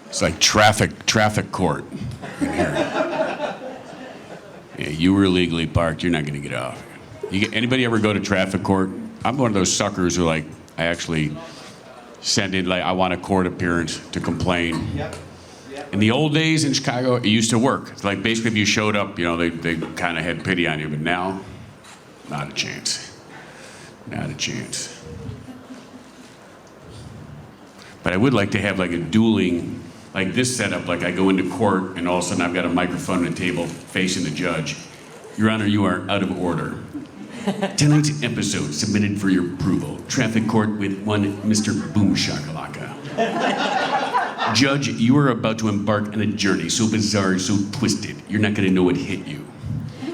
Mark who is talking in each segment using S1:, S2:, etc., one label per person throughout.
S1: It's like traffic court in here. Yeah, you were illegally parked. You're not going to get off. Anybody ever go to traffic court? I'm one of those suckers who I actually send in I want a court appearance to complain. Yep. In the old days in Chicago, it used to work. It's like basically if you showed up, they kind of had pity on you. But now, not a chance. Not a chance. But I would like to have like a dueling, like this setup, like I go into court and all of a sudden I've got a microphone and a table facing the judge. Your Honor, you are out of order. Tonight's episode submitted for your approval. Traffic court with one Mr. BOOMSHAKALAKA. Judge, you are about to embark on a journey so bizarre, so twisted, you're not going to know what hit you.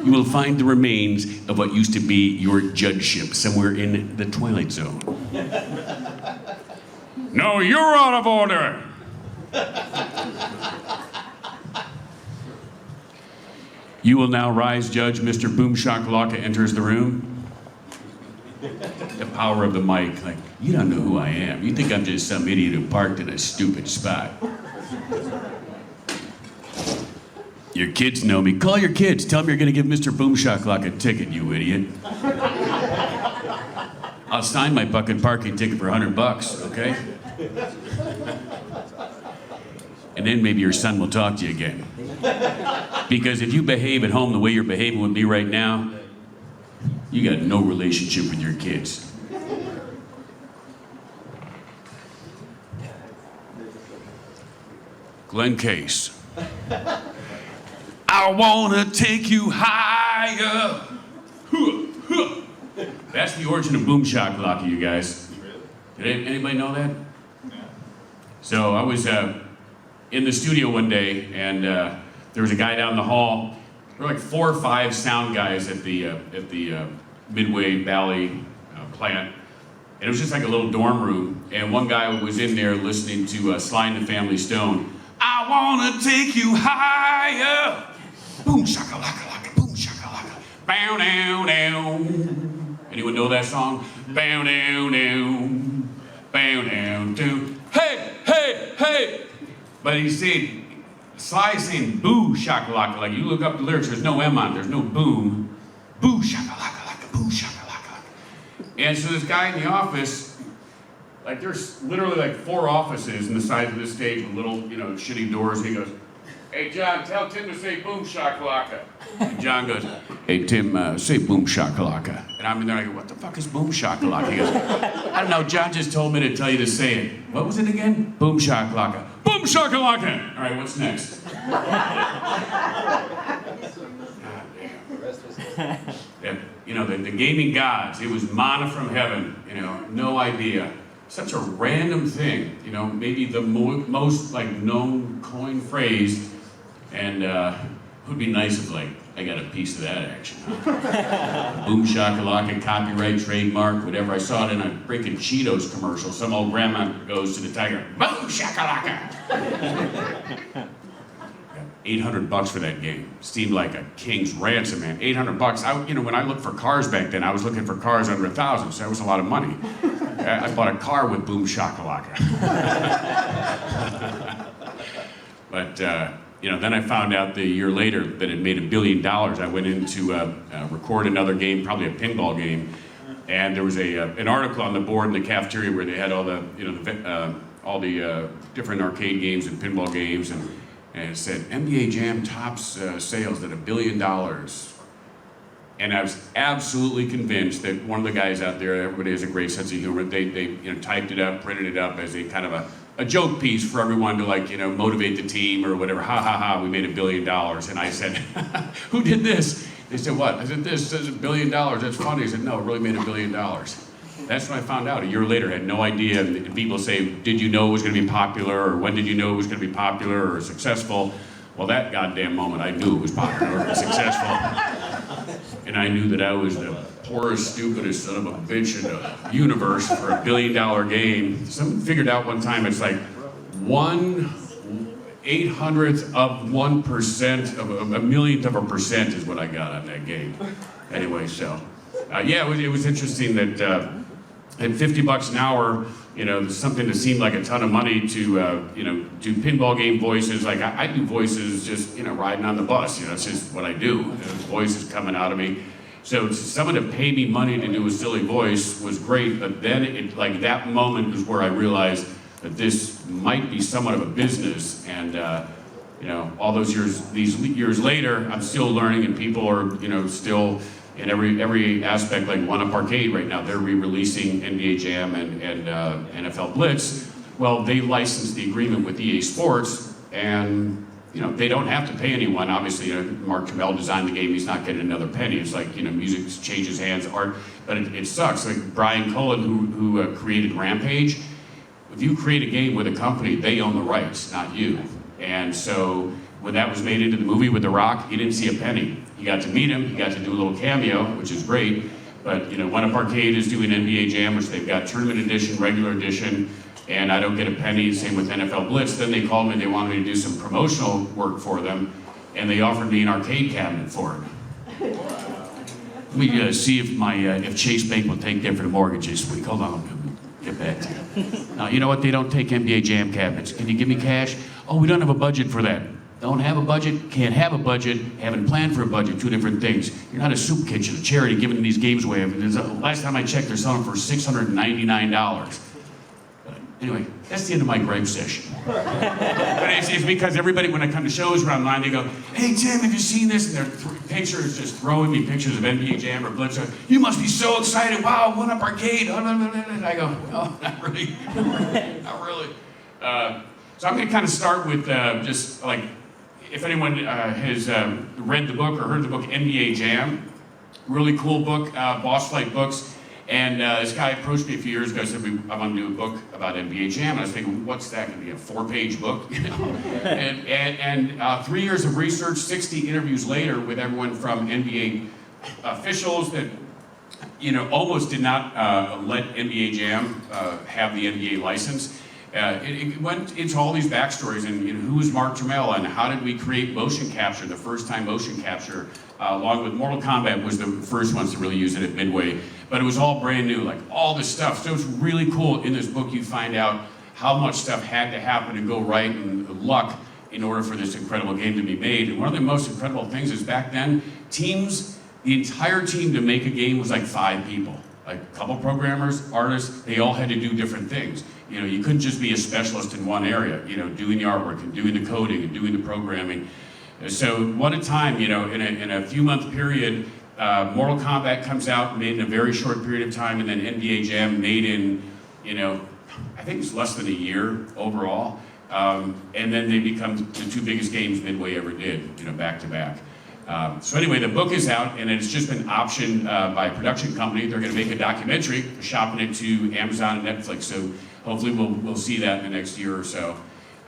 S1: You will find the remains of what used to be your judgeship somewhere in the Twilight Zone. No, you're out of order! You will now rise, Judge. Mr. BOOMSHAKALAKA enters the room. The power of the mic, like, you don't know who I am. You think I'm just some idiot who parked in a stupid spot. Your kids know me. Call your kids. Tell them you're going to give Mr. BOOMSHAKALAKA a ticket, you idiot. I'll sign my fucking parking ticket for $100, okay? And then maybe your son will talk to you again. Because if you behave at home the way you're behaving with me right now, you got no relationship with your kids. Glenn Case. I wanna take you higher. That's the origin of BOOMSHAKALAKA, you guys. Did anybody know that? So I was in the studio one day, and there was a guy down the hall. There were like 4 or 5 sound guys at the Midway Valley plant, and it was just like a little dorm room. And one guy was in there listening to Sly and the Family Stone. I wanna take you higher. Boom shakalaka, boom shakalaka, bow down down. Anyone know that song? Bow down down, bow down down. Hey, hey, hey! But he said, Sly's saying boo shakalaka. Like you look up the lyrics, there's no M on it, there's no boom. Boo shakalaka, like a boo shakalaka. And so this guy in the office, like there's literally like 4 offices in the size of this stage with little, shitty doors. He goes, hey John, tell Tim to say boom shakalaka. And John goes, hey Tim, say boom shakalaka. And I'm in there, I go, what the fuck is boom shakalaka? He goes, I don't know, John just told me to tell you to say it. What was it again? Boom shakalaka. Boom shakalaka! All right, what's next? The gaming gods, it was manna from heaven, no idea. Such a random thing, maybe the most known coin phrase, and it would be nice if I got a piece of that action. Huh? Boom shakalaka, copyright, trademark, whatever. I saw it in a freaking Cheetos commercial. Some old grandma goes to the tiger, boom shakalaka. $800 for that game. Seemed like a king's ransom, man. $800. When I looked for cars back then, I was looking for cars under 1,000, so that was a lot of money. I bought a car with boom shakalaka. But then I found out the year later that it made $1 billion. I went in to record another game, probably a pinball game, and there was an article on the board in the cafeteria where they had all the different arcade games and pinball games, and it said NBA Jam tops sales at $1 billion. And I was absolutely convinced that one of the guys out there, everybody has a great sense of humor, they typed it up, printed it up as a kind of a joke piece for everyone to motivate the team or whatever. Ha ha ha, we made $1 billion. And I said, who did this? They said, what? I said, this says $1 billion, that's funny. He said, no, it really made $1 billion. That's when I found out. A year later, I had no idea. And people say, did you know it was going to be popular? Or when did you know it was going to be popular or successful? Well, that goddamn moment, I knew it was popular or successful. And I knew that I was the poorest, stupidest son of a bitch in the universe for $1 billion game. Someone figured out one time it's like 1/800th of 1% of a millionth of a percent is what I got on that game. Anyway, so it was interesting that at $50 an hour, something that seemed like a ton of money to, do pinball game voices. Like I do voices just, riding on the bus. It's just what I do. Voices coming out of me. So someone to pay me money to do a silly voice was great, but then that moment was where I realized that this might be somewhat of a business, and all these years later, I'm still learning, and people are still in every aspect. Like One Up Arcade right now, they're re-releasing NBA Jam and NFL Blitz. Well, they licensed the agreement with EA Sports, and they don't have to pay anyone. Obviously, Mark Trammell designed the game; he's not getting another penny. It's like music changes hands, art, but it sucks. Like Brian Cullen, who created Rampage. If you create a game with a company, they own the rights, not you. And so when that was made into the movie with The Rock, you didn't see a penny. You got to meet him, you got to do a little cameo, which is great. But One Up Arcade is doing NBA Jam, which they've got tournament edition, regular edition, and I don't get a penny. Same with NFL Blitz. Then they called me, they wanted me to do some promotional work for them, and they offered me an arcade cabinet for it. Let me see if Chase Bank will take that for the mortgage this week. Hold on. Get back to you. Now, you know what? They don't take NBA Jam cabinets. Can you give me cash? Oh, we don't have a budget for that. Don't have a budget, can't have a budget, haven't planned for a budget, two different things. You're not a soup kitchen, a charity giving these games away. Last time I checked, they're selling for $699. But anyway, that's the end of my gripe session. But it's because everybody, when I come to shows around line, they go, "Hey Tim, have you seen this?" And their pictures just throwing me pictures of NBA Jam or Blitz. "You must be so excited! Wow, One Up Arcade!" And I go, "No, not really, not really." So I'm going to kind of start with just like, if anyone has read the book or heard the book NBA Jam, really cool book, Boss Fight Books. And this guy approached me a few years ago and said, I want to do a book about NBA Jam. And I was thinking, what's that going to be, a 4-page book? And 3 years of research, 60 interviews later with everyone from NBA officials that almost did not let NBA Jam have the NBA license. It went into all these backstories and who was Mark Trammell and how did we create motion capture, the first time motion capture, along with Mortal Kombat was the first ones to really use it at Midway. But it was all brand new, like all this stuff. So it's really cool. In this book, you find out how much stuff had to happen and go right and luck in order for this incredible game to be made. And one of the most incredible things is back then, teams, the entire team to make a game was like 5 people. Like a couple programmers, artists, they all had to do different things. You couldn't just be a specialist in one area, doing the artwork and doing the coding and doing the programming. So what a time, in a few month period, Mortal Kombat comes out, made in a very short period of time, and then NBA Jam made in, I think it's less than a year overall. And then they become the 2 biggest games Midway ever did, back to back. So anyway, the book is out, and it's just been optioned by a production company. They're going to make a documentary, shopping it to Amazon and Netflix. So hopefully we'll see that in the next year or so.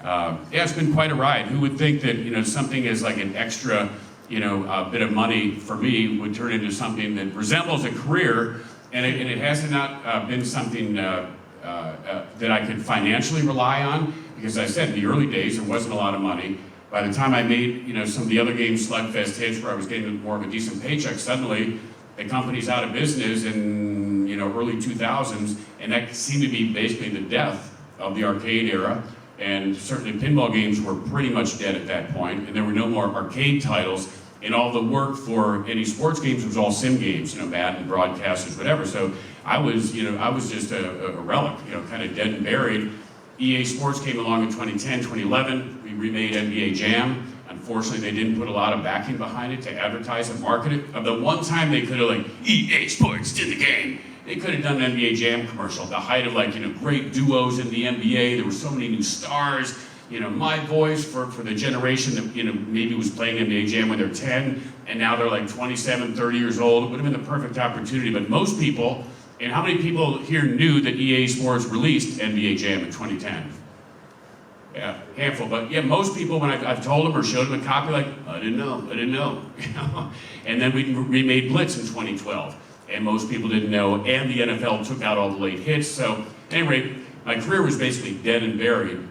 S1: Yeah, it's been quite a ride. Who would think that something as like an extra bit of money for me would turn into something that resembles a career, and it has not been something that I could financially rely on, because I said in the early days there wasn't a lot of money. By the time I made some of the other games, Slugfest hits, where I was getting more of a decent paycheck, suddenly the company's out of business in early 2000s, and that seemed to be basically the death of the arcade era. And certainly pinball games were pretty much dead at that point, and there were no more arcade titles, and all the work for any sports games was all sim games, Madden, broadcasters, whatever. So I was just a relic, kind of dead and buried. EA Sports came along in 2010, 2011. We remade NBA Jam. Unfortunately, they didn't put a lot of backing behind it to advertise and market it. Of the one time they could have, EA Sports did the game, they could have done an NBA Jam commercial, the height of great duos in the NBA. There were so many new stars. My voice for the generation that maybe was playing NBA Jam when they're 10, and now they're like 27, 30 years old. It would have been the perfect opportunity. But most people, and how many people here knew that EA Sports released NBA Jam in 2010? Yeah, handful. But yeah, most people, when I've told them or showed them a copy, I didn't know. And then we remade Blitz in 2012. And most people didn't know, and the NFL took out all the late hits. So, at any rate, my career was basically dead and buried.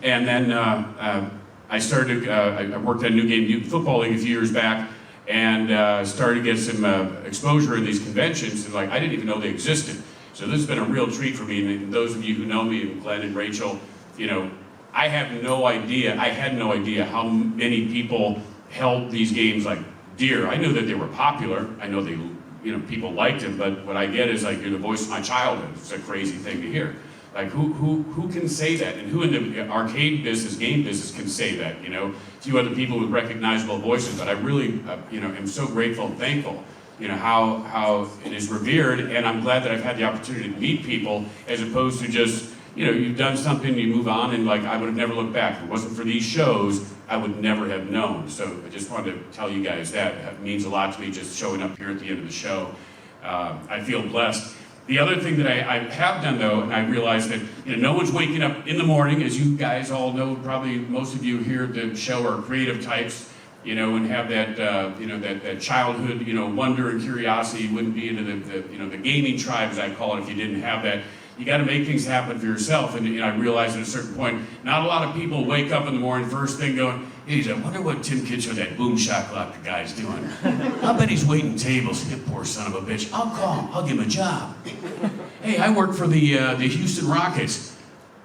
S1: And then I started, I worked at a New Football League a few years back, and started to get some exposure in these conventions, and I didn't even know they existed. So this has been a real treat for me, and those of you who know me, and Glenn and Rachel, you know, I had no idea how many people held these games like dear. I knew that they were popular. I know they, you know, people liked them, but what I get is like, you're the voice of my childhood. It's a crazy thing to hear. Like who can say that? And who in the arcade business, game business can say that, you know? A few other people with recognizable voices, but I really, you know, am so grateful and thankful, you know, how it is revered, and I'm glad that I've had the opportunity to meet people as opposed to just, you know, you've done something, you move on, and like, I would have never looked back. If it wasn't for these shows, I would never have known. So I just wanted to tell you guys that. It means a lot to me just showing up here at the end of the show. I feel blessed. The other thing that I have done though, and I realize that, you know, no one's waking up in the morning, as you guys all know, probably most of you here at the show are creative types, you know, and have that, you know, that childhood, you know, wonder and curiosity. You wouldn't be into the you know, the gaming tribe, as I call it, if you didn't have that. You got to make things happen for yourself. And you know, I realized at a certain point, not a lot of people wake up in the morning, first thing going, hey, I wonder what Tim Kitzrow, that BOOMSHAKALAKA guy's doing. I bet he's waiting tables. That poor son of a bitch. I'll call him. I'll give him a job. Hey, I work for the Houston Rockets.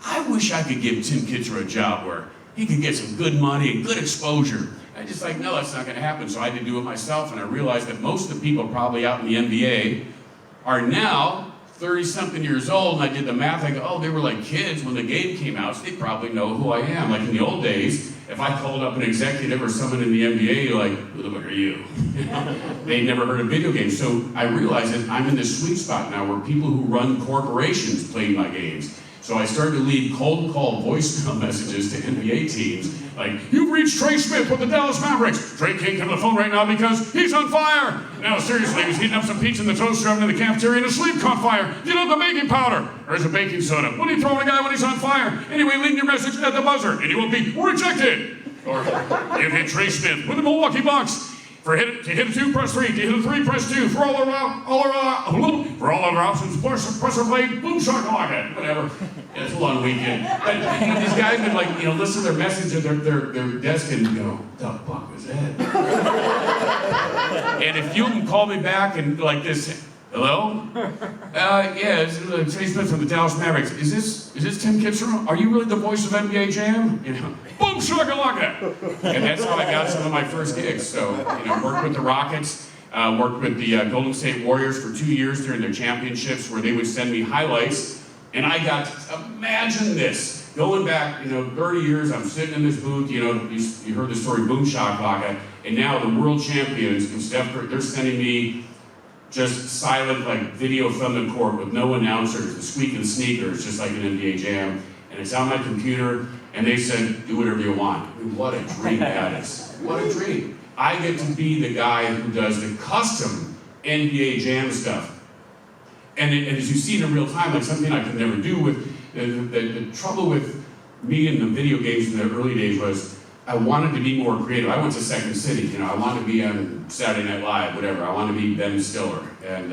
S1: I wish I could give Tim Kitzrow a job where he could get some good money and good exposure. I just like, no, that's not going to happen. So I had to do it myself, and I realized that most of the people probably out in the NBA are now 30-something years old, and I did the math. I go, oh, they were like kids when the game came out, so they probably know who I am. Like in the old days, if I called up an executive or someone in the NBA, you're like, who the fuck are you? They'd never heard of video games. So I realized that I'm in this sweet spot now where people who run corporations play my games. So I started to leave cold call voicemail messages to NBA teams, like, you've reached Trey Smith with the Dallas Mavericks. Trey can't come to the phone right now because he's on fire. Now, seriously, he's heating up some pizza in the toaster oven in the cafeteria and his sleeve caught fire. You know, the baking powder, or is it baking soda? What are you throwing a guy when he's on fire? Anyway, leave your message at the buzzer, and you will be rejected. Or, you've hit Trey Smith with the Milwaukee Bucks. To hit a 2, press 3. To hit a 3, press 2. For all other options, press or play, BOOMSHAKALAKA. Whatever. Yeah, it's a long weekend. But you know, these guys would, like, you know, listen to their message at their desk and go, the fuck was that? And if you can call me back and like this, hello? Yeah, it's Trey Smith from the Dallas Mavericks. Is this Tim Kitzrow? Are you really the voice of NBA Jam? You know, BOOMSHAKALAKA! And that's how I got some of my first gigs. So, you know, worked with the Rockets, worked with the Golden State Warriors for 2 years during their championships, where they would send me highlights, and I got to imagine this. Going back, you know, 30 years, I'm sitting in this booth, you know, you heard the story, BOOMSHAKALAKA, and now the world champions and Steph Curry, they're sending me just silent, like, video from the court with no announcers, the squeaking sneakers, just like an NBA Jam. And it's on my computer, and they said, do whatever you want. I mean, what a dream that is. What a dream. I get to be the guy who does the custom NBA Jam stuff. And as you see it in real time, like something I could never do with, the trouble with me in the video games in the early days was, I wanted to be more creative. I went to Second City, you know, I wanted to be on Saturday Night Live, whatever. I wanted to be Ben Stiller. And,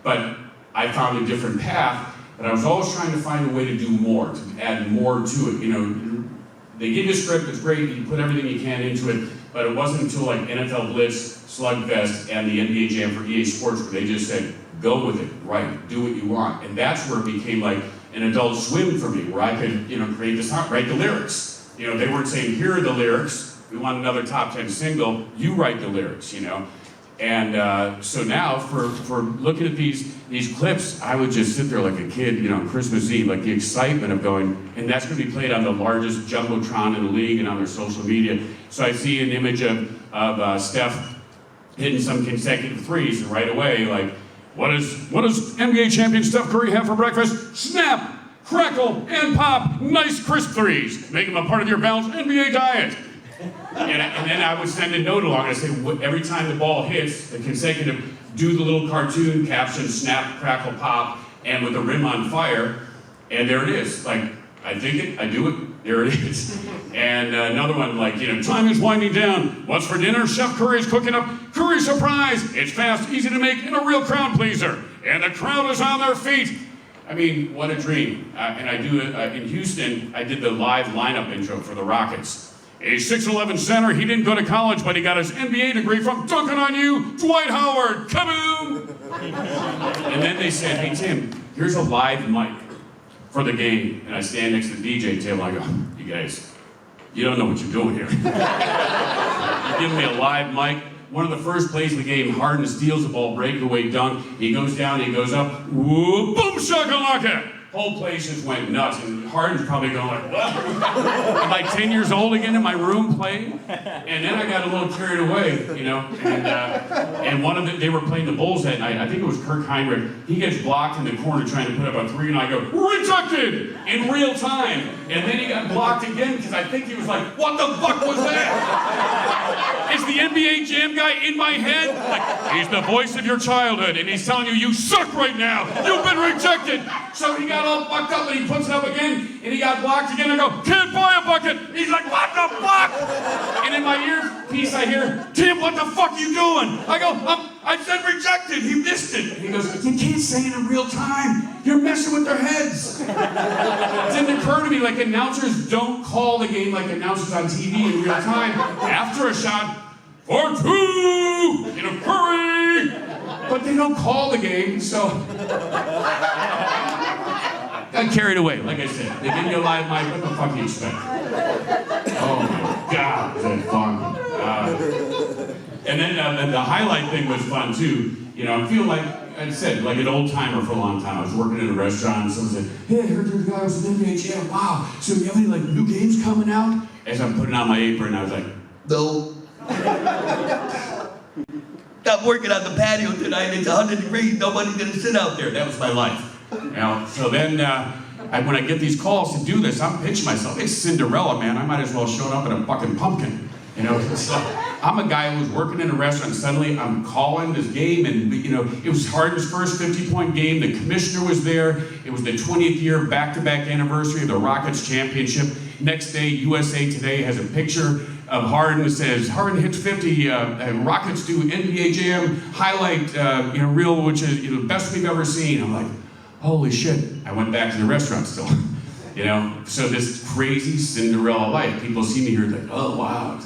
S1: but I found a different path, but I was always trying to find a way to do more, to add more to it. You know, they give you a script, it's great, you put everything you can into it, but it wasn't until like NFL Blitz, Slugfest, and the NBA Jam for EA Sports where they just said, go with it, right, do what you want. And that's where it became like an Adult Swim for me, where I could, you know, create this, write the lyrics. You know, they weren't saying, here are the lyrics, we want another top 10 single, you write the lyrics, you know. And so now, for looking at these clips, I would just sit there like a kid, you know, on Christmas Eve, like the excitement of going, and that's going to be played on the largest Jumbotron in the league and on their social media. So I see an image of Steph hitting some consecutive threes, and right away, like, what does NBA champion Steph Curry have for breakfast? Snap! Crackle and pop, nice crisp threes. Make them a part of your balanced NBA diet. And then I would send a note along and say, every time the ball hits, the consecutive, do the little cartoon caption, snap, crackle, pop, and with the rim on fire. And there it is. Like, I think it, I do it, there it is. And another one, like, you know, time is winding down. What's for dinner? Chef Curry's cooking up curry surprise. It's fast, easy to make, and a real crowd pleaser. And the crowd is on their feet. I mean, what a dream. And I do it in Houston, I did the live lineup intro for the Rockets. A 6'11" center, he didn't go to college, but he got his MBA degree from Dunking on You, Dwight Howard, kaboom! And then they said, hey Tim, here's a live mic for the game. And I stand next to the DJ table, I go, you guys, you don't know what you're doing here. You're giving me a live mic. One of the first plays of the game, Harden steals the ball, breakaway dunk. He goes down, he goes up, whoop, boom shakalaka! Whole place just went nuts, and Harden's probably going like, what? I'm like 10 years old again in my room playing, and then I got a little carried away, you know, and one of them, they were playing the Bulls that night. I think it was Kirk Heinrich. He gets blocked in the corner trying to put up a three, and I go, rejected in real time. And then he got blocked again because I think he was like, what the fuck was that? Is the NBA Jam guy in my head? Like, he's the voice of your childhood, and he's telling you, you suck right now. You've been rejected. So he got all fucked up, and he puts it up again, and he got blocked again. I go, can't buy a bucket. He's like, what the fuck? And in my earpiece, I hear, Tim, what the fuck are you doing? I go, I said rejected. He missed it. He goes, you can't say it in real time. You're messing with their heads. It didn't occur to me, like, announcers don't call the game like announcers on TV in real time. After a shot, for two, in a hurry. But they don't call the game, so. Got carried away, like I said. They give you a live mic, what the fuck do you expect? Oh my God, was that fun. And then the highlight thing was fun too. You know, I feel like, I said, like an old timer for a long time. I was working in a restaurant and someone said, hey, I heard the guy was an NBA champ. Wow, so you have any like new games coming out? As I'm putting on my apron, I was like, no. Stop working on the patio tonight. It's 100 degrees. Nobody's gonna sit out there. That was my life. You know, so then when I get these calls to do this, I'm pitching myself. It's Cinderella, man. I might as well have shown up in a fucking pumpkin. You know, so I'm a guy who was working in a restaurant. Suddenly, I'm calling this game, and you know, it was Harden's first 50-point game. The commissioner was there. It was the 20th year back-to-back anniversary of the Rockets championship. Next day, USA Today has a picture of Harden that says Harden hits 50. And Rockets do NBA Jam highlight, reel, which is the best we've ever seen. I'm like, holy shit! I went back to the restaurant still. You know, so this crazy Cinderella life. People see me here like, oh wow.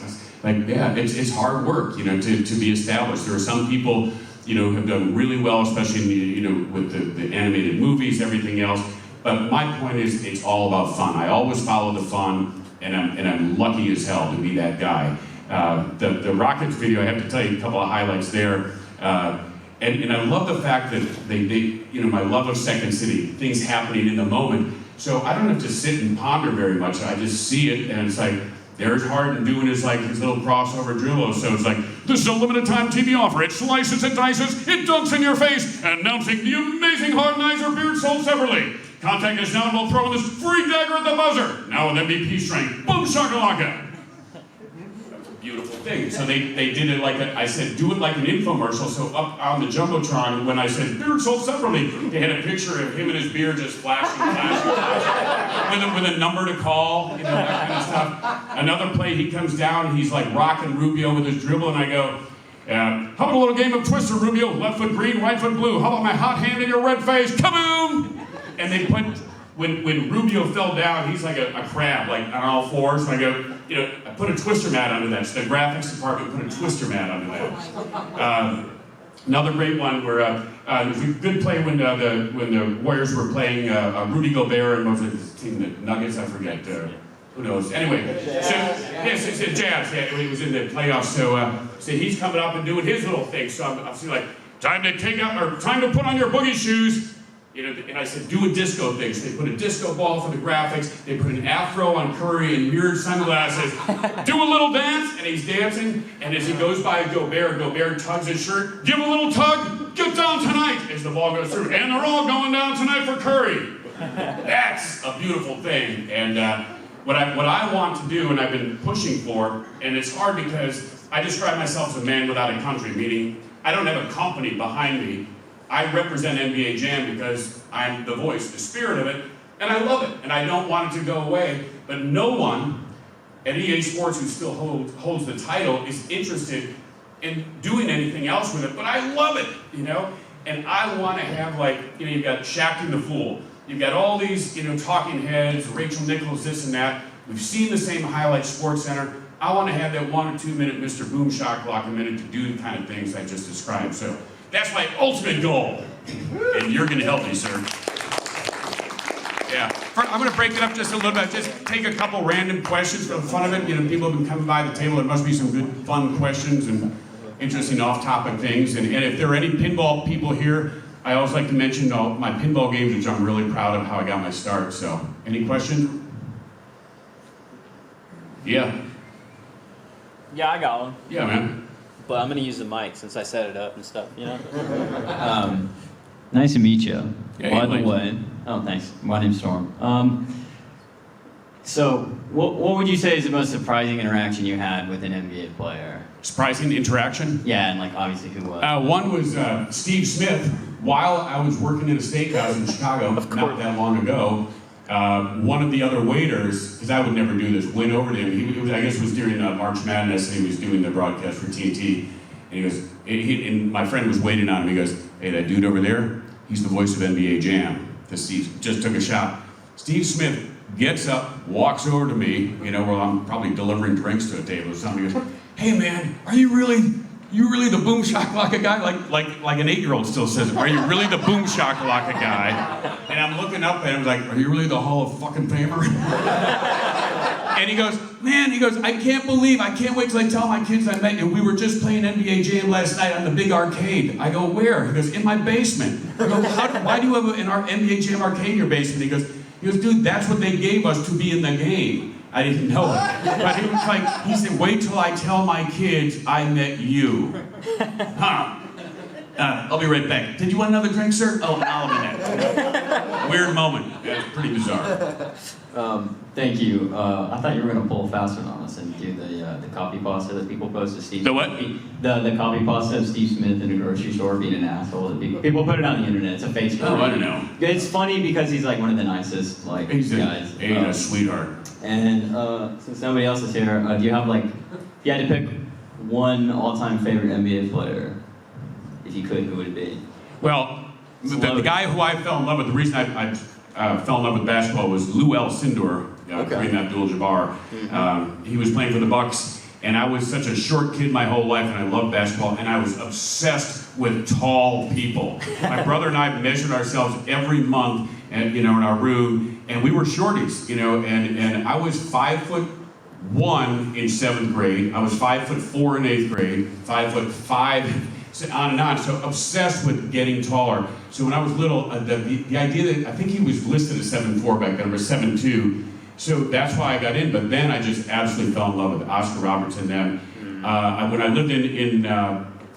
S1: Like, yeah, it's hard work, you know, to be established. There are some people, you know, who have done really well, especially in the, you know, with the animated movies, everything else. But my point is, it's all about fun. I always follow the fun, and I'm lucky as hell to be that guy. The Rockets video, I have to tell you a couple of highlights there. And I love the fact that they, you know, my love of Second City, things happening in the moment. So I don't have to sit and ponder very much. I just see it, and it's like, there's Harden doing his little crossover dribble. So it's like, this is a limited time TV offer. It slices and dices, it dunks in your face. Announcing the amazing Hardenizer beard sold separately. Contact us now and we'll throw in this free dagger at the buzzer. Now with MVP strength. Boom shakalaka. That's a beautiful thing. So they did it like I said, do it like an infomercial. So up on the Jumbotron, when I said beard sold separately, they had a picture of him and his beard just flashing. With a number to call, you know, that kind of stuff. Another play, he comes down, he's like rocking Rubio with his dribble, and I go, how about a little game of Twister, Rubio? Left foot green, right foot blue. How about my hot hand in your red face? Kaboom! And they put, when Rubio fell down, he's like a crab, like on all fours. So I go, you know, I put a Twister mat under that. So the graphics department put a Twister mat under that. Another great one where it was a good play when the Warriors were playing Rudy Gobert and what was it, his team, the Nuggets, I forget. Who knows? Anyway, yes, it's Jazz. Yeah, he was in the playoffs. So he's coming up and doing his little thing. So I'm seeing like, time to put on your boogie shoes. You know, and I said, do a disco thing. So they put a disco ball for the graphics. They put an afro on Curry and mirrored sunglasses. Do a little dance, and he's dancing. And as he goes by Gobert tugs his shirt. Give a little tug. Get down tonight. As the ball goes through, and they're all going down tonight for Curry. That's a beautiful thing. And what I want to do, and I've been pushing for, and it's hard because I describe myself as a man without a country, meaning I don't have a company behind me. I represent NBA Jam because I'm the voice, the spirit of it, and I love it, and I don't want it to go away. But no one at EA Sports who still holds the title is interested in doing anything else with it, but I love it, you know? And I want to have, like, you know, you've got Shaq the Fool, you've got all these, you know, talking heads, Rachel Nichols, this and that. We've seen the same highlight Sports Center. I want to have that 1 or 2 minute Mr. BOOMSHAKALAKA minute to do the kind of things I just described. So that's my ultimate goal, and you're going to help me, sir. Yeah. I'm going to break it up just a little bit. Just take a couple random questions for the fun of it. You know, people have been coming by the table. There must be some good, fun questions and interesting off-topic things. And if there are any pinball people here, I always like to mention my pinball games, which I'm really proud of how I got my start. So, any questions? Yeah.
S2: Yeah, I got one.
S1: Yeah, man.
S2: But I'm going to use the mic since I set it up and stuff, you know?
S3: Nice to meet you.
S1: Yeah,
S3: By
S1: you
S3: the way. Oh, thanks. My name's Storm. So, what would you say is the most surprising interaction you had with an NBA player?
S1: Surprising interaction?
S3: Yeah, and like obviously who was?
S1: One was Steve Smith. While I was working in a steakhouse in Chicago not that long ago, one of the other waiters, because I would never do this, went over to him. I guess it was during March Madness, and he was doing the broadcast for TNT. And he goes, and my friend was waiting on him. He goes, "Hey, that dude over there, he's the voice of NBA Jam." Because Steve just took a shot. Steve Smith gets up, walks over to me, you know, while I'm probably delivering drinks to a table or something. He goes, "Hey man, are you really the Boom Shakalaka guy?" Like an 8-year-old still says it. "Are you really the Boom Shakalaka guy?" And I'm looking up at him like, "Are you really the Hall of fucking Famer?" And he goes, "I can't wait till I tell my kids I met you. We were just playing NBA Jam last night on the big arcade." I go, "Where?" He goes, "In my basement." I go, "Why do you have an NBA Jam arcade in your basement?" He goes, "Dude, that's what they gave us to be in the game." I didn't know it. But he was like, he said, "Wait till I tell my kids I met you." Huh. I'll be right back. "Did you want another drink, sir?" "Oh, I'll be back." Weird moment. Yeah, it's pretty bizarre.
S3: Thank you. I thought you were gonna pull faster on us and do the copy pasta that people post of Steve.
S1: The what?
S3: The copy pasta of Steve Smith in a grocery store being an asshole. That people put it on the internet. It's a fake story.
S1: Oh, I don't know.
S3: It's funny because he's like one of the nicest guys.
S1: He's a sweetheart.
S3: And since nobody else is here, do you have if you had to pick one all-time favorite NBA player, if you could, who would it be?
S1: Well, the guy who I fell in love with, the reason I fell in love with basketball was Lou Alcindor, Kareem Abdul-Jabbar. He was playing for the Bucks, and I was such a short kid my whole life, and I loved basketball, and I was obsessed with tall people. My brother and I measured ourselves every month, and in our room, and we were shorties, and I was 5'1" in 7th grade. I was 5'4" in 8th grade, 5'5", so on and on. So obsessed with getting taller. So when I was little, the idea that, I think he was listed as 7'4" back then, or 7'2". So that's why I got in. But then I just absolutely fell in love with Oscar Robertson. Then when I lived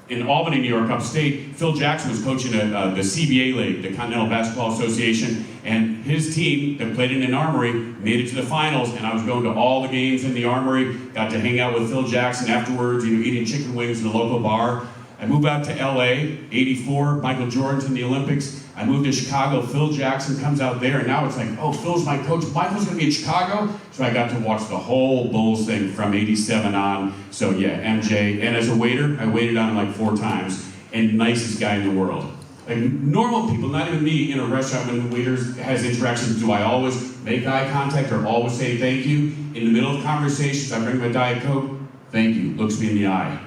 S1: in Albany, New York, upstate, Phil Jackson was coaching the CBA League, the Continental Basketball Association, and his team that played in an Armory made it to the finals, and I was going to all the games in the Armory, got to hang out with Phil Jackson afterwards, eating chicken wings in a local bar. I moved out to LA, 84, Michael Jordan's in the Olympics. I moved to Chicago, Phil Jackson comes out there, and now it's like, oh, Phil's my coach, Michael's gonna be in Chicago? So I got to watch the whole Bulls thing from 87 on. So yeah, MJ, and as a waiter, I waited on him like 4 times, and nicest guy in the world. Like normal people, not even me, in a restaurant when the waiter has interactions, do I always make eye contact or always say thank you? In the middle of conversations, I bring my Diet Coke, thank you, looks me in the eye,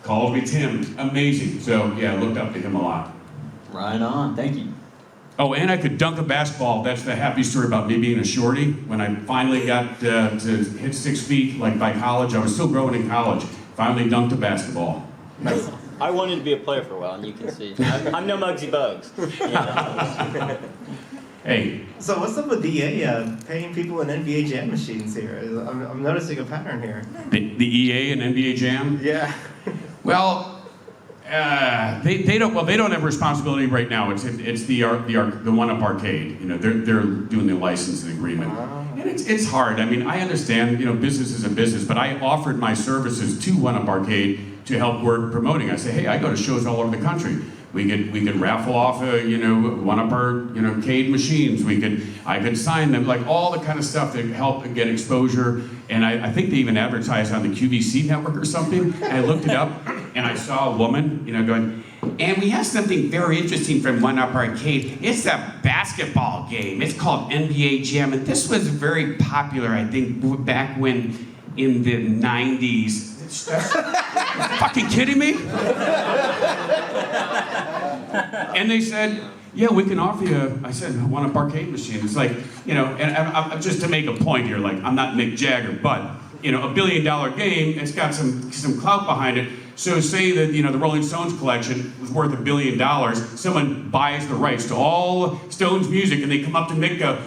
S1: calls me Tim, amazing. So yeah, I looked up to him a lot.
S3: Right on, thank you.
S1: Oh, and I could dunk a basketball. That's the happy story about me being a shorty. When I finally got to hit 6 feet, like by college, I was still growing in college, finally dunked a basketball.
S2: I wanted to be a player for a while, and you can see. I'm no Muggsy Bogues.
S1: Hey.
S4: So what's up with EA paying people in NBA Jam machines here? I'm noticing a pattern here.
S1: The EA and NBA Jam?
S4: Yeah.
S1: Well, they don't have responsibility right now. It's the One Up Arcade. They're doing the licensing agreement, and it's hard. I mean, I understand. Business is a business, but I offered my services to One Up Arcade to help work promoting. I say, hey, I go to shows all over the country. We could raffle off One Up Arcade machines. I could sign them, like all the kind of stuff that help get exposure. And I think they even advertise on the QVC network or something. And I looked it up, and I saw a woman, going, and we have something very interesting from One Up Arcade. It's a basketball game. It's called NBA Jam, and this was very popular, I think, back when in the 90s. Fucking kidding me? And they said, yeah, we can offer you, I said, I want a arcade machine. It's like, you know, and I'm just to make a point here, like, I'm not Mick Jagger, but, you know, $1 billion game, it's got some clout behind it. So say that, you know, the Rolling Stones collection was worth $1 billion. Someone buys the rights to all Stones music, and they come up to Mick, go,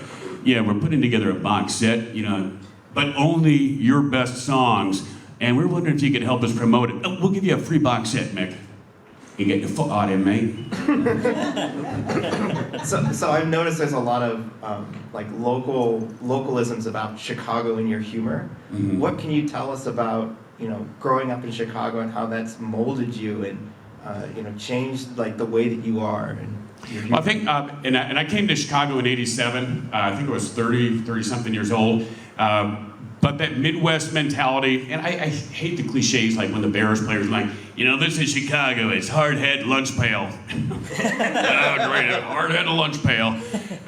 S1: yeah, we're putting together a box set, you know, but only your best songs. And we're wondering if you could help us promote it. Oh, we'll give you a free box set, Mick. You get your foot on him, mate.
S4: So I've noticed there's a lot of like localisms about Chicago in your humor.
S1: Mm-hmm.
S4: What can you tell us about, you know, growing up in Chicago and how that's molded you and you know, changed like the way that you are and your humor?
S1: Well, I think, and I came to Chicago in '87. I think I was 30 something years old. But that Midwest mentality, and I hate the cliches like when the Bears players are like, you know, this is Chicago, it's hard head, lunch pail. Great, hard head, a lunch pail.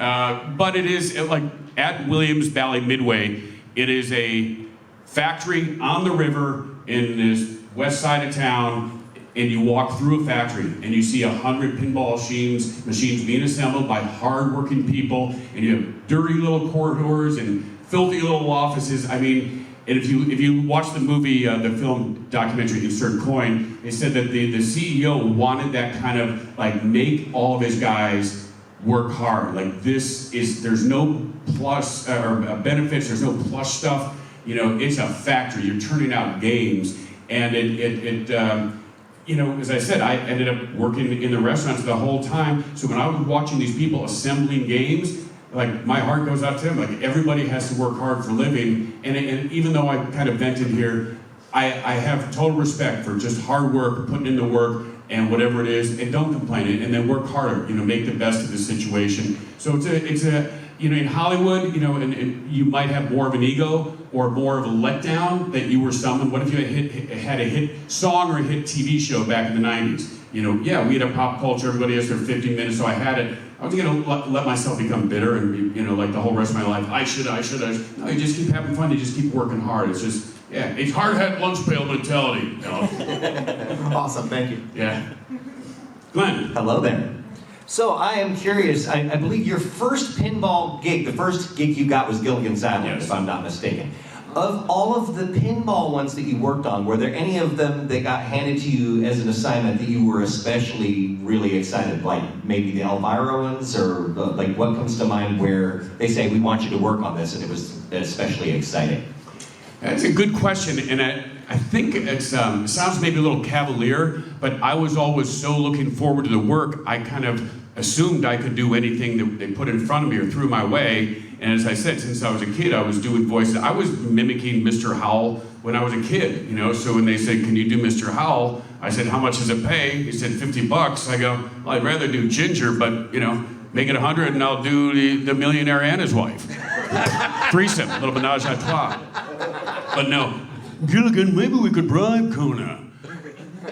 S1: But it is like at Williams Valley Midway, it is a factory on the river in this west side of town, and you walk through a factory and you see 100 pinball machines being assembled by hardworking people, and you have dirty little corridors and filthy little offices. I mean, and if you watch the movie, the film documentary Insert Coin, they said that the CEO wanted that kind of like make all of his guys work hard. Like there's no plus or benefits. There's no plus stuff. You know, it's a factory. You're turning out games, and you know, as I said, I ended up working in the restaurants the whole time. So when I was watching these people assembling games, like my heart goes out to them. Like everybody has to work hard for a living, and even though I kind of vented here, I have total respect for just hard work, putting in the work, and whatever it is, and don't complain, and then work harder. You know, make the best of the situation. So it's a you know, in Hollywood, you know, and you might have more of an ego or more of a letdown that you were someone. What if you had a hit song or a hit TV show back in the '90s? You know, yeah, we had a pop culture. Everybody has their 15 minutes, so I had it. I was going to let myself become bitter and be, you know, like the whole rest of my life, I should. No, you just keep having fun. You just keep working hard. It's just, yeah, it's hard hat lunch pail mentality. You know?
S4: Awesome, thank you.
S1: Yeah. Glenn.
S5: Hello there. So I am curious, I believe your first pinball gig, the first gig you got was Gilligan's Island,
S1: Yes.
S5: if I'm not mistaken. Of all of the pinball ones that you worked on, were there any of them that got handed to you as an assignment that you were especially really excited, like maybe the Elvira ones, or like what comes to mind where they say, we want you to work on this, and it was especially exciting?
S1: That's a good question, and I think it sounds maybe a little cavalier, but I was always so looking forward to the work, I kind of assumed I could do anything that they put in front of me or threw my way. And as I said, since I was a kid, I was doing voices. I was mimicking Mr. Howell when I was a kid, you know. So when they said, "Can you do Mr. Howell?" I said, "How much does it pay?" He said, $50. I go, "Well, I'd rather do Ginger, but you know, make it 100, and I'll do the millionaire and his wife." Threesome, a little menage a trois. But no, Gilligan, maybe we could bribe Kona.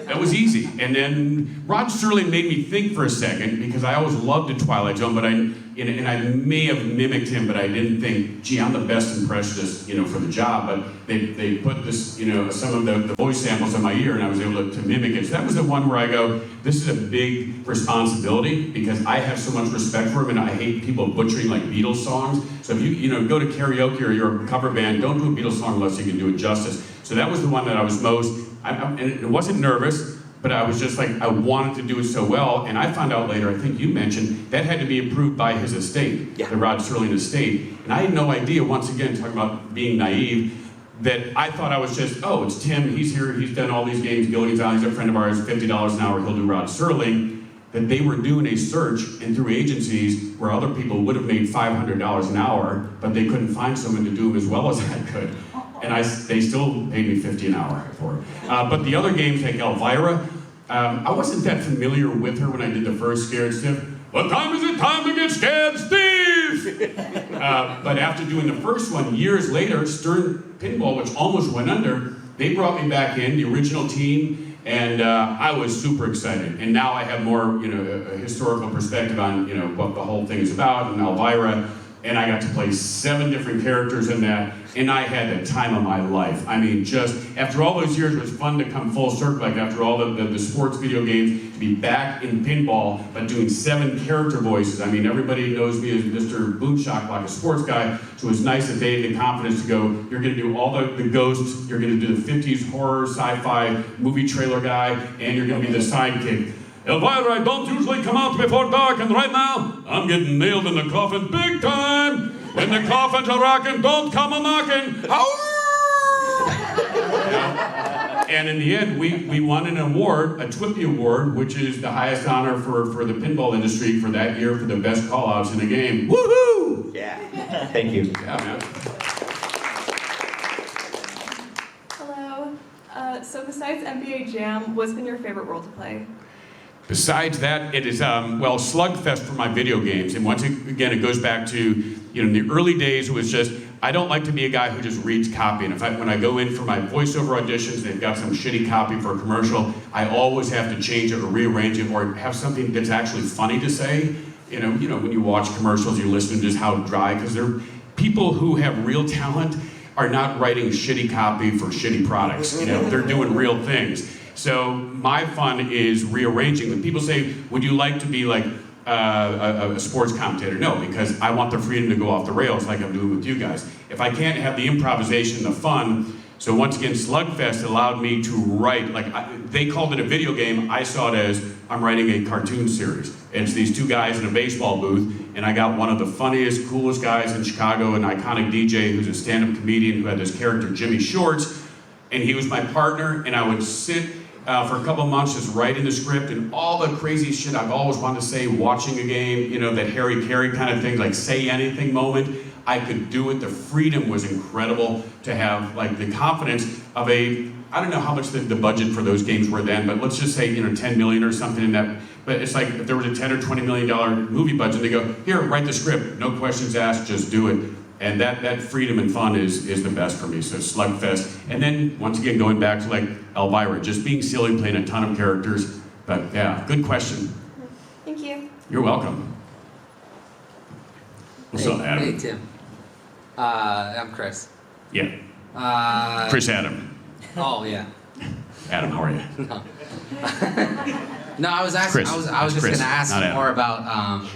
S1: That was easy. And then Rod Serling made me think for a second, because I always loved the Twilight Zone, but I may have mimicked him, but I didn't think, gee, I'm the best impressionist, you know, for the job. But they put this, you know, some of the voice samples in my ear, and I was able to mimic it. So that was the one where I go, this is a big responsibility, because I have so much respect for him, and I hate people butchering like Beatles songs. So if you know, go to karaoke or you're a cover band, don't do a Beatles song unless you can do it justice. So that was the one that I was most, and it wasn't nervous, but I was just like, I wanted to do it so well, and I found out later, I think you mentioned, that had to be approved by his estate, the Rod Serling estate. And I had no idea, once again, talking about being naive, that I thought I was just, oh, it's Tim, he's here, he's done all these games, Gilligan's Island, he's a friend of ours, $50 an hour, he'll do Rod Serling. That they were doing a search, and through agencies where other people would have made $500 an hour, but they couldn't find someone to do them as well as I could. And they still paid me $50 an hour for it. But the other games, like Elvira, I wasn't that familiar with her when I did the first Scared Stiff. What time is it? Time to get scared, Steve! But after doing the first one, years later, Stern Pinball, which almost went under, they brought me back in, the original team, and I was super excited. And now I have more, you know, a historical perspective on, you know, what the whole thing is about, and Elvira. and I got to play 7 different characters in that, and I had the time of my life. I mean, just after all those years, it was fun to come full circle, like after all the sports video games, to be back in pinball, but doing 7 character voices. I mean, everybody knows me as Mr. Boomshakalaka, a sports guy, so it was nice that they had the confidence to go, you're gonna do all the ghosts, you're gonna do the 50s horror, sci-fi, movie trailer guy, and you're gonna be the sidekick. Elvira, I don't usually come out before dark, and right now, I'm getting nailed in the coffin big time. When the coffins are rocking, don't come a-knocking. And in the end, we won an award, a Twippy Award, which is the highest honor for the pinball industry for that year for the best call-outs in the game. Woohoo!
S2: Yeah.
S5: Thank you.
S1: Yeah, man.
S6: Hello. So besides NBA Jam, what's been your favorite role to play?
S1: Besides that, it is, well, slugfest for my video games. And once again, it goes back to, in the early days, it was just, I don't like to be a guy who just reads copy. And when I go in for my voiceover auditions, they've got some shitty copy for a commercial, I always have to change it or rearrange it or have something that's actually funny to say. You know, when you watch commercials, you listen to just how dry, because they're people who have real talent are not writing shitty copy for shitty products. They're doing real things. So my fun is rearranging them. People say, would you like to be like a sports commentator? No, because I want the freedom to go off the rails like I'm doing with you guys. If I can't have the improvisation, the fun, so once again, Slugfest allowed me to write, they called it a video game, I saw it as, I'm writing a cartoon series. It's these 2 guys in a baseball booth, and I got one of the funniest, coolest guys in Chicago, an iconic DJ who's a stand-up comedian who had this character, Jimmy Shorts, and he was my partner, and I would sit for a couple of months just writing the script and all the crazy shit I've always wanted to say watching a game, that Harry Carey kind of thing, like say anything moment. I could do it. The freedom was incredible to have the confidence of I don't know how much the budget for those games were then, but let's just say, 10 million or something in that. But it's like if there was a 10 or $20 million movie budget, they go, here, write the script. No questions asked, just do it. And that freedom and fun is the best for me, so Slugfest. And then, once again, going back to Elvira, just being silly, playing a ton of characters. But yeah, good question.
S6: Thank you.
S1: You're welcome. What's up, Adam?
S7: Hey, Tim. I'm Chris.
S1: Yeah, Chris Adam.
S7: Oh, yeah.
S1: Adam, how are you?
S7: No. No, I was asking.
S1: Chris.
S7: I was just
S1: Chris,
S7: going to ask
S1: not Adam.
S7: more about.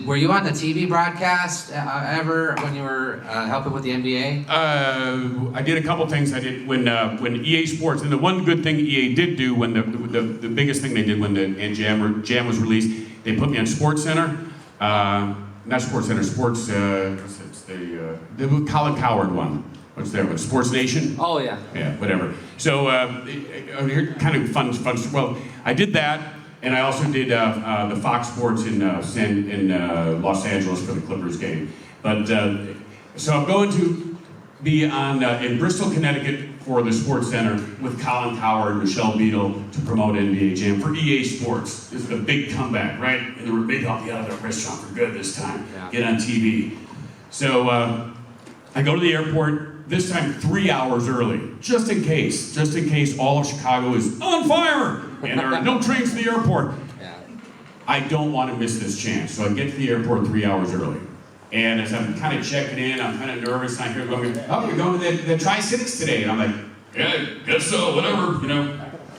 S7: Were you on the TV broadcast ever when you were helping with the NBA?
S1: I did a couple things. I did when EA Sports, and the one good thing EA did do when the biggest thing they did when the Jam was released, they put me on Sports Center. Not Sports Center, Sports. It's the Colin Coward one. What's there? Sports Nation.
S7: Oh yeah.
S1: Yeah, whatever. So kind of fun. Well, I did that. And I also did the Fox Sports in Los Angeles for the Clippers game. But so I'm going to be on in Bristol, Connecticut for the Sports Center with Colin Coward and Michelle Beadle to promote NBA Jam for EA Sports. This is a big comeback, right? And they were big off the other restaurant for good this time.
S7: Yeah.
S1: Get on TV. So I go to the airport, this time 3 hours early, just in case all of Chicago is on fire and there are no trains to the airport.
S7: Yeah.
S1: I don't want to miss this chance. So I get to the airport 3 hours early. And as I'm kind of checking in, I'm kind of nervous. I hear going, oh, you're going to the Tri-Cities today. And I'm like, yeah, guess so, whatever,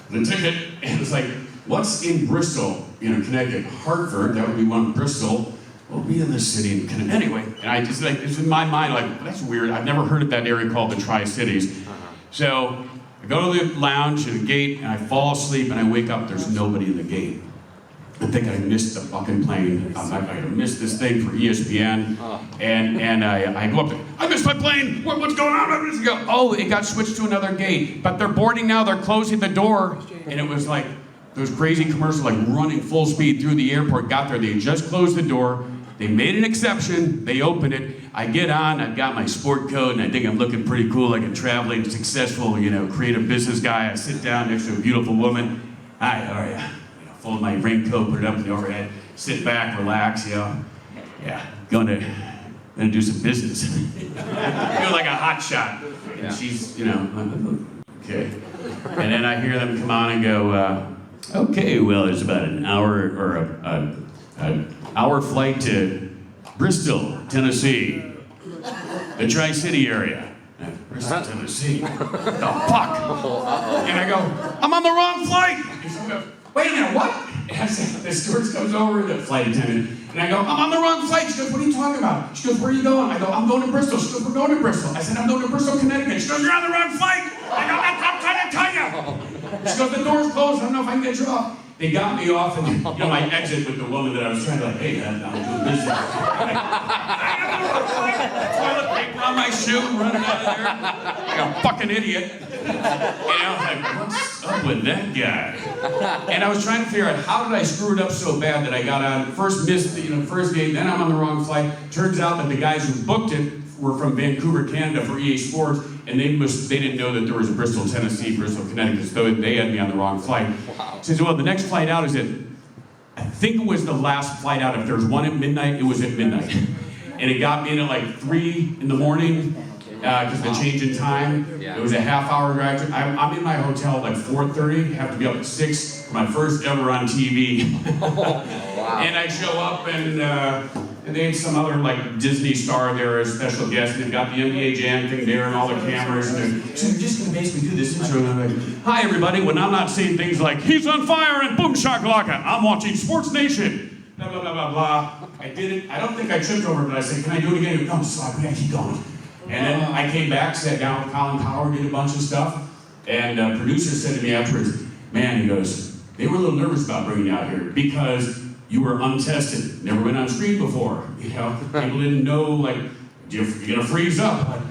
S1: the ticket. And it's like, what's in Bristol, Connecticut? Hartford, that would be one. Bristol, we'll be in this city in Connecticut. Anyway, and I just it's in my mind, well, that's weird. I've never heard of that area called the Tri-Cities. So I go to the lounge at the gate, and I fall asleep, and I wake up, there's nobody in the gate. I think I missed the fucking plane. I missed this thing for ESPN. And I go up there, I missed my plane! What's going on? Oh, it got switched to another gate. But they're boarding now, they're closing the door. And it was like those crazy commercials, running full speed through the airport, got there, they just closed the door. They made an exception, they opened it. I get on, I've got my sport coat, and I think I'm looking pretty cool, like a traveling, successful, creative business guy. I sit down next to a beautiful woman. Hi, how are you? Fold my raincoat, put it up in the overhead, sit back, relax, Yeah, gonna do some business. Feel like a hot shot. And she's, okay. And then I hear them come on and go, okay, well, there's about an hour or an hour flight to Bristol, Tennessee. The Tri-City area. Bristol, Tennessee. The fuck? And I go, I'm on the wrong flight. And she goes, wait a minute, what? And I said, the stewardess comes over, the flight attendant, and I go, I'm on the wrong flight. She goes, what are you talking about? She goes, where are you going? I go, I'm going to Bristol. She goes, we're going to Bristol. I said, I'm going to Bristol, Connecticut. She goes, you're on the wrong flight. I go, I'm trying to tell you. She goes, the door's closed. I don't know if I can get you off. They got me off, and you know, my exit with the woman that I was trying to, like, hey, I'm doing business. Toilet paper on my shoe, running out of there like a fucking idiot. And I was like, what's up with that guy? And I was trying to figure out how did I screw it up so bad that I got on, first missed the first game, then I'm on the wrong flight. Turns out that the guys who booked it were from Vancouver, Canada for EA Sports, and they didn't know that there was a Bristol, Tennessee, Bristol, Connecticut, so they had me on the wrong flight. Wow. So I said, well, the next flight out is I think it was the last flight out. If there's one at midnight, it was at midnight. And it got me in at like 3 in the morning, because the change in time.
S7: Yeah.
S1: It was a half-hour drive. I'm in my hotel at like 4:30, have to be up at 6 for my first ever on TV.
S7: Wow.
S1: And I show up, and they had some other like Disney star there as special guest. They've got the NBA Jam thing there and all the cameras. And so they're just gonna basically do this intro. And I'm like, hi everybody. When I'm not saying things like, he's on fire and boom shakalaka, I'm watching Sports Nation. Blah, blah, blah, blah, blah. I did it. I don't think I tripped over it, but I said, can I do it again? No, sorry, man, keep going. And then I came back, sat down with Colin Power, did a bunch of stuff. And producer said to me afterwards, man, he goes, they were a little nervous about bringing you out here because you were untested, never been on screen before. You know, people didn't know, like, you're gonna freeze up. Like,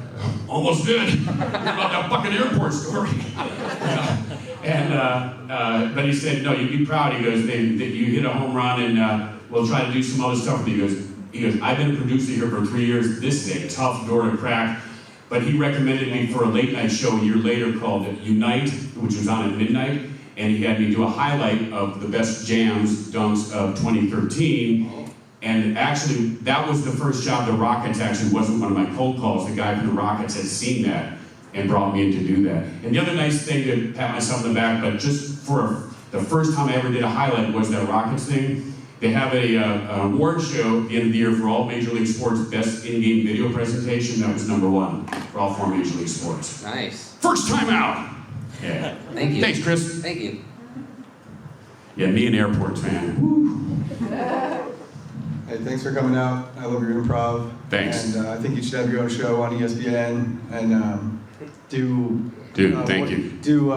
S1: almost did. Heard about that fucking airport story. But he said, no, you'd be proud. He goes, you hit a home run, and we'll try to do some other stuff with you. He goes, I've been a producer here for 3 years. This is a tough door to crack. But he recommended me for a late night show a year later called Unite, which was on at midnight. And he had me do a highlight of the best jams, dunks of 2013. And actually, that was the first job the Rockets actually wasn't one of my cold calls. The guy from the Rockets had seen that and brought me in to do that. And the other nice thing to pat myself on the back, but just for the first time I ever did a highlight was that Rockets thing. They have an award show at the end of the year for all Major League Sports best in-game video presentation. That was #1 for all 4 Major League Sports.
S7: Nice.
S1: First time out. Yeah.
S7: Thank you.
S1: Thanks, Chris.
S7: Thank you.
S1: Yeah, me and airports, man. Woo.
S8: Hey, thanks for coming out. I love your improv.
S1: Thanks.
S8: And I think you should have your own show on ESPN and do.
S1: Dude, thank you.
S8: Do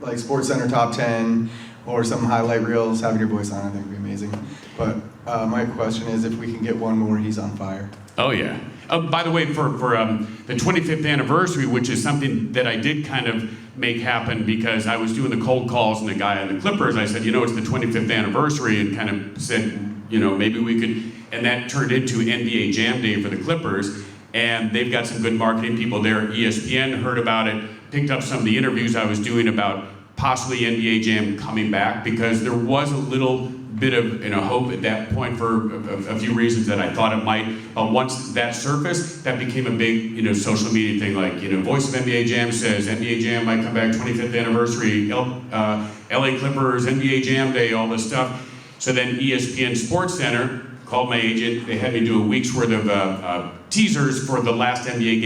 S8: like Sports Center Top 10 or some highlight reels. Having your voice on, I think would be amazing. But my question is, if we can get one more, he's on fire.
S1: Oh yeah. By the way, for the 25th anniversary, which is something that I did kind of make happen because I was doing the cold calls and the guy on the Clippers, I said, it's the 25th anniversary, and kind of said, maybe we could, and that turned into NBA Jam Day for the Clippers, and they've got some good marketing people there. ESPN heard about it, picked up some of the interviews I was doing about possibly NBA Jam coming back, because there was a little bit of hope at that point for a few reasons that I thought it might. But once that surfaced, that became a big social media thing. Like Voice of NBA Jam says NBA Jam might come back 25th anniversary. LA Clippers NBA Jam Day, all this stuff. So then ESPN Sports Center called my agent. They had me do a week's worth of teasers for the last NBA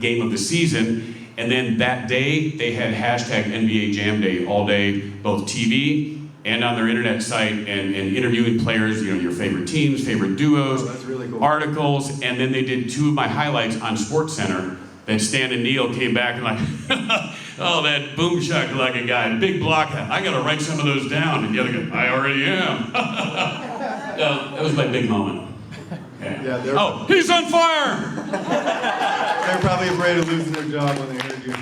S1: game of the season. And then that day they had hashtag NBA Jam Day all day, both TV and on their internet site, and interviewing players, your favorite teams, favorite duos,
S8: Oh, that's really cool.
S1: articles, and then they did 2 of my highlights on SportsCenter. Then Stan and Neil came back and like, oh, that BOOMSHAKALAKA guy, big block, I gotta write some of those down. And the other guy, I already am. That was my big moment.
S8: Yeah,
S1: Oh, he's on fire!
S8: they're probably afraid of losing their job when they heard you.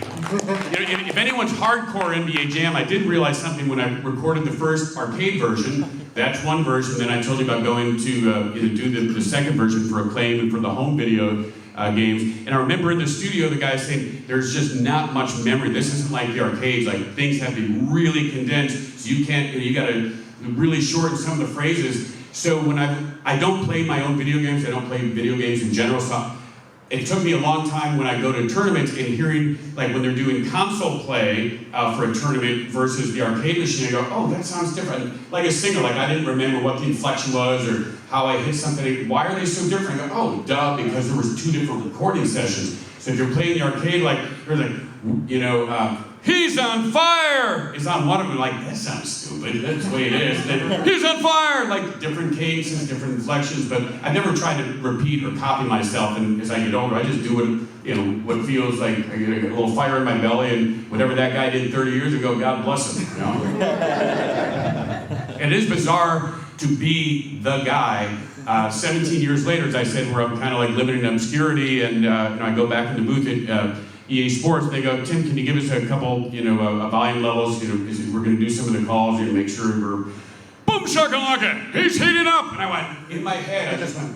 S1: If anyone's hardcore NBA Jam, I did realize something when I recorded the first arcade version. That's one version. Then I told you about going to do the second version for Acclaim and for the home video games. And I remember in the studio, the guy saying, there's just not much memory. This isn't like the arcades. Like, things have to be really condensed, so you can't, you gotta really shorten some of the phrases. So when I don't play my own video games, I don't play video games in general, so it took me a long time when I go to tournaments and hearing, like when they're doing console play for a tournament versus the arcade machine, I go, oh, that sounds different. Like a singer, like I didn't remember what the inflection was or how I hit something. Why are they so different? I go, oh, duh, because there was 2 different recording sessions. So if you're playing the arcade, like, you're like, you know, he's on fire! It's on one of them, like, that sounds stupid, that's the way it is. Then, he's on fire! Like, different cadences, different inflections, but I never tried to repeat or copy myself, and as I get older, I just do what, you know, what feels like I get a little fire in my belly, and whatever that guy did 30 years ago, God bless him, you know? And it is bizarre to be the guy. 17 years later, as I said, where I'm kind of like living in obscurity, and you know, I go back in the booth at EA Sports, they go, Tim, can you give us a couple, you know, volume levels? You know, we're going to do some of the calls, you know, make sure we're, boom shakalaka, he's heating up. And I went, in my head, I just went,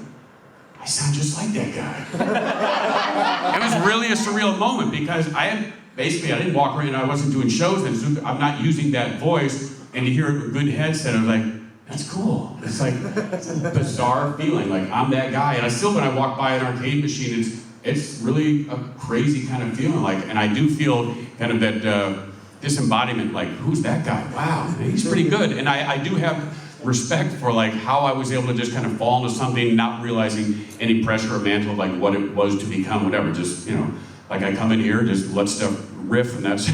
S1: I sound just like that guy. It was really a surreal moment because I didn't walk around, I wasn't doing shows, and so I'm not using that voice, and to hear a good headset, I was like, that's cool. It's like, it's a bizarre feeling, like I'm that guy. And I still, when I walk by an arcade machine, it's really a crazy kind of feeling, like, and I do feel kind of that disembodiment, like, who's that guy? Wow, he's pretty good. And I do have respect for like how I was able to just kind of fall into something, not realizing any pressure or mantle of like what it was to become, whatever. Just, you know, like I come in here, just let stuff riff, and that's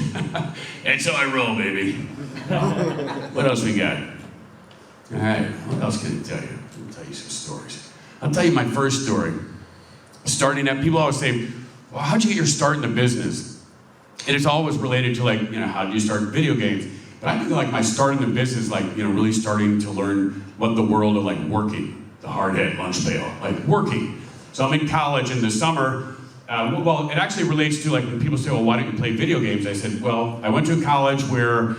S1: how I roll, baby. What else we got? All right, what else can I tell you? I'll tell you some stories. I'll tell you my first story. Starting at, people always say, well, how'd you get your start in the business? And it's always related to like, you know, how do you start video games? But I think like my start in the business, like, you know, really starting to learn what the world of like working, the hard head lunch pail, like working. So I'm in college in the summer. Well, it actually relates to like when people say, well, why don't you play video games? I said, well, I went to a college where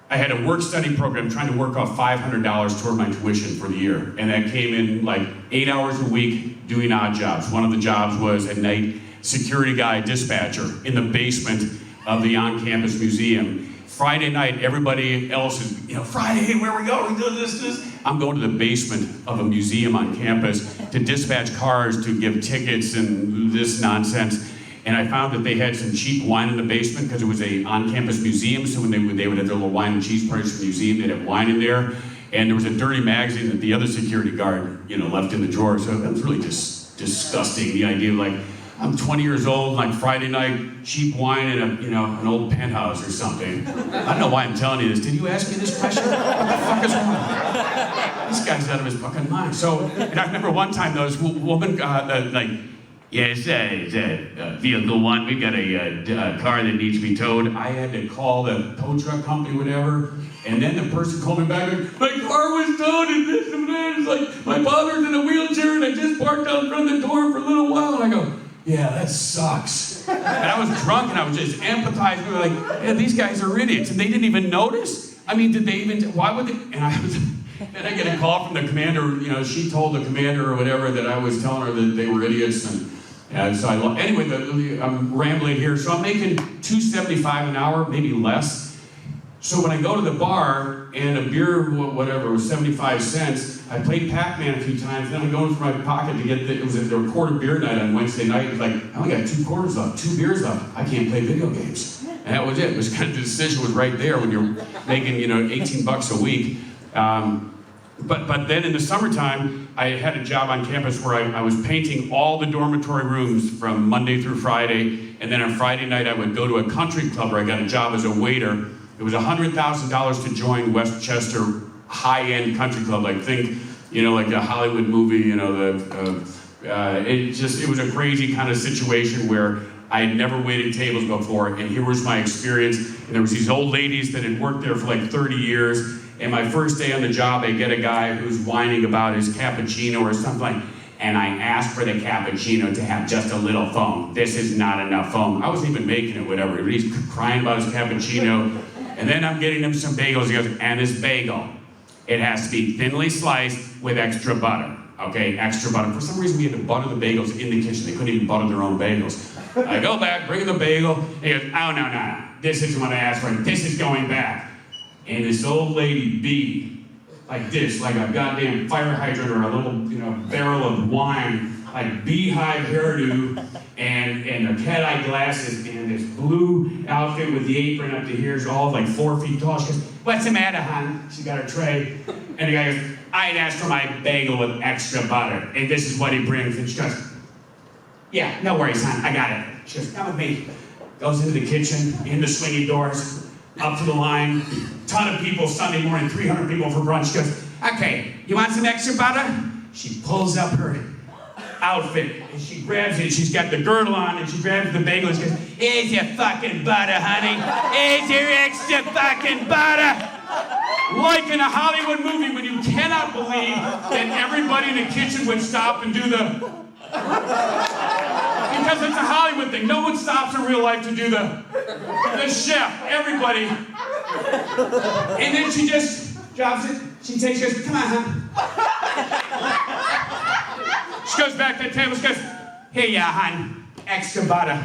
S1: I had a work-study program trying to work off $500 toward my tuition for the year. And that came in like 8 hours a week doing odd jobs. One of the jobs was at night, security guy, dispatcher in the basement of the on-campus museum. Friday night, everybody else is, you know, Friday, hey, where we go? We do this. I'm going to the basement of a museum on campus to dispatch cars to give tickets and this nonsense. And I found that they had some cheap wine in the basement because it was a on-campus museum. So when they would have their little wine and cheese parties for the museum, they'd have wine in there. And there was a dirty magazine that the other security guard, you know, left in the drawer. So that was really just disgusting. The idea of like, I'm 20 years old, like Friday night, cheap wine in a, you know, an old penthouse or something. I don't know why I'm telling you this. Did you ask me this question? What the fuck is wrong? This guy's out of his fucking mind. So, and I remember one time there was a woman, like, yeah, it's vehicle one. We've got a car that needs to be towed. I had to call the tow truck company, whatever, and then the person called me back and my car was towed and this and that. It's like, my father's in a wheelchair and I just parked out in front of the door for a little while. And I go, yeah, that sucks. And I was drunk and I was just empathizing. We were like, yeah, these guys are idiots. And they didn't even notice? I mean, did they even, why would they? And then I get a call from the commander, you know, she told the commander or whatever that I was telling her that they were idiots. And so anyway, I'm rambling here. So I'm making $2.75 an hour, maybe less. So when I go to the bar and a beer, whatever, was 75 cents, I played Pac-Man a few times, then I go into my pocket to get it was a quarter beer night on Wednesday night. It was like, I only got 2 quarters left, 2 beers left. I can't play video games. And that was it. It was kind of, the decision was right there when you're making, you know, 18 bucks a week. But then in the summertime, I had a job on campus where I was painting all the dormitory rooms from Monday through Friday. And then on Friday night, I would go to a country club where I got a job as a waiter. It was $100,000 to join Westchester high-end country club. Like think, you know, like a Hollywood movie, you know, it was a crazy kind of situation where I had never waited tables before, and here was my experience. And there was these old ladies that had worked there for like 30 years. And my first day on the job, I get a guy who's whining about his cappuccino or something. And I asked for the cappuccino to have just a little foam. This is not enough foam. I wasn't even making it, whatever. He's crying about his cappuccino. And then I'm getting him some bagels. He goes, and this bagel, it has to be thinly sliced with extra butter. Okay, extra butter. For some reason, we had to butter the bagels in the kitchen. They couldn't even butter their own bagels. I go back, bring the bagel. He goes, oh, no. This isn't what I asked for. This is going back. And this old lady B, like this, like a goddamn fire hydrant or a little, you know, barrel of wine, like beehive hairdo and her cat-eye glasses and this blue outfit with the apron up to here. She's all like 4 feet tall. She goes, "What's the matter, hon?" She got her tray. And the guy goes, "I'd asked for my bagel with extra butter. And this is what he brings." And she goes, "Yeah, no worries, hon. I got it." She goes, "Come with me." Goes into the kitchen, in the swinging doors, up to the line. Ton of people Sunday morning, 300 people for brunch. She goes, "Okay, you want some extra butter?" She pulls up her outfit and she grabs it. She's got the girdle on and she grabs the bagel and she goes, "Here's your fucking butter, honey. Here's your extra fucking butter." Like in a Hollywood movie when you cannot believe that everybody in the kitchen would stop and do the... Because it's a Hollywood thing. No one stops in real life to do the chef. Everybody. And then she just drops it. She takes it. She goes, "Come on, hon." She goes back to the table. She goes, "Here ya, hon. Extra butter."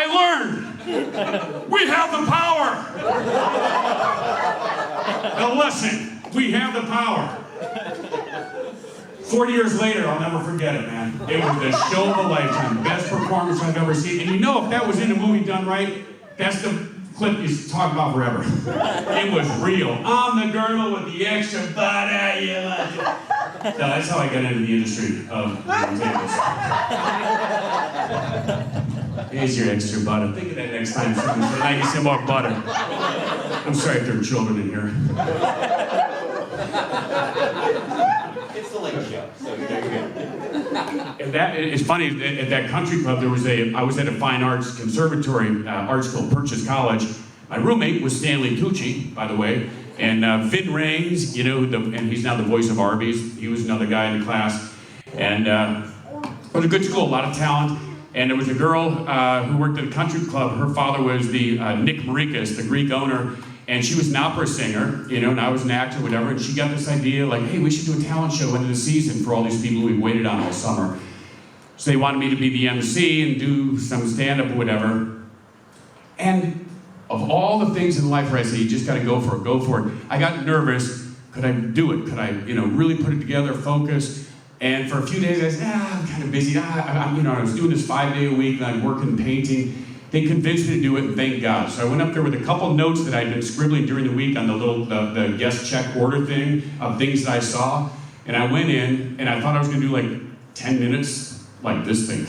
S1: I learned. We have the power. Now listen, we have the power. 40 years later, I'll never forget it, man. It was the show of a lifetime. Best performance I've ever seen. And you know, if that was in a movie done right, that's the clip you talk about forever. It was real. I'm the girdle with the extra butter. Yeah. So that's how I got into the industry of tables. Here's your extra butter. Think of that next time. I get some more butter. I'm sorry if there are children in here.
S2: It's the late show, so you're good.
S1: And it's funny, at that country club, I was at a fine arts conservatory, art school, Purchase College. My roommate was Stanley Tucci, by the way, and Vin Raines, you know, and he's now the voice of Arby's. He was another guy in the class. And it was a good school, a lot of talent. And there was a girl who worked at a country club. Her father was the Nick Marikas, the Greek owner. And she was an opera singer, you know, and I was an actor, whatever. And she got this idea, like, hey, we should do a talent show into the season for all these people we've waited on all summer. So they wanted me to be the MC and do some stand-up or whatever. And of all the things in life where I say, you just gotta go for it, go for it. I got nervous. Could I do it? Could I, you know, really put it together, focus? And for a few days, I said, I'm kind of busy. I was doing this 5 day a week, and I'm working painting. They convinced me to do it, and thank God. So I went up there with a couple notes that I'd been scribbling during the week on the little the guest check order thing of things that I saw. And I went in, and I thought I was gonna do like 10 minutes, like this thing.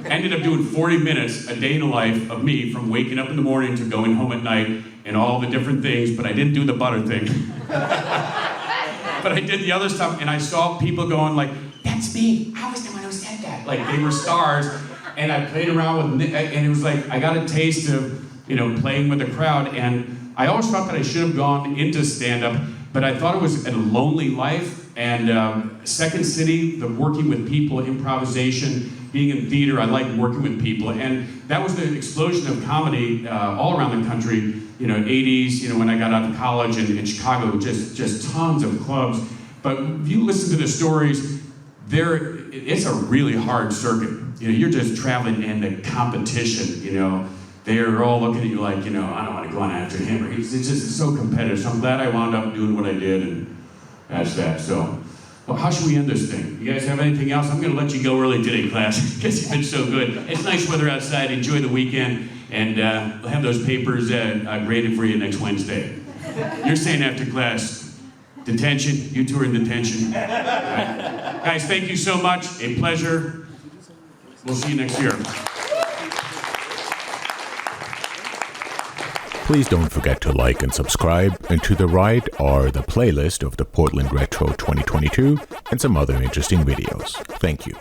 S1: Ended up doing 40 minutes, a day in the life of me, from waking up in the morning to going home at night, and all the different things, but I didn't do the butter thing. But I did the other stuff, and I saw people going like, that's me, I was the one who said that. Like they were stars. And I played around with, and it was like, I got a taste of, you know, playing with the crowd. And I always thought that I should have gone into stand-up, but I thought it was a lonely life. And Second City, the working with people, improvisation, being in theater, I liked working with people. And that was the explosion of comedy all around the country, you know, 80s, you know, when I got out of college in Chicago, just tons of clubs. But if you listen to the stories, it's a really hard circuit. You know, you're just traveling in the competition, you know. They're all looking at you like, you know, I don't want to go on after him. It's just so competitive. So I'm glad I wound up doing what I did, and that's that. So, well, how should we end this thing? You guys have anything else? I'm going to let you go early today, class, because you've been so good. It's nice weather outside. Enjoy the weekend, and we'll have those papers graded for you next Wednesday. You're saying after class, detention. You two are in detention. All right. Guys, thank you so much. A pleasure. We'll see you next year.
S9: Please don't forget to like and subscribe, and to the right are the playlist of the Portland Retro 2022 and some other interesting videos. Thank you.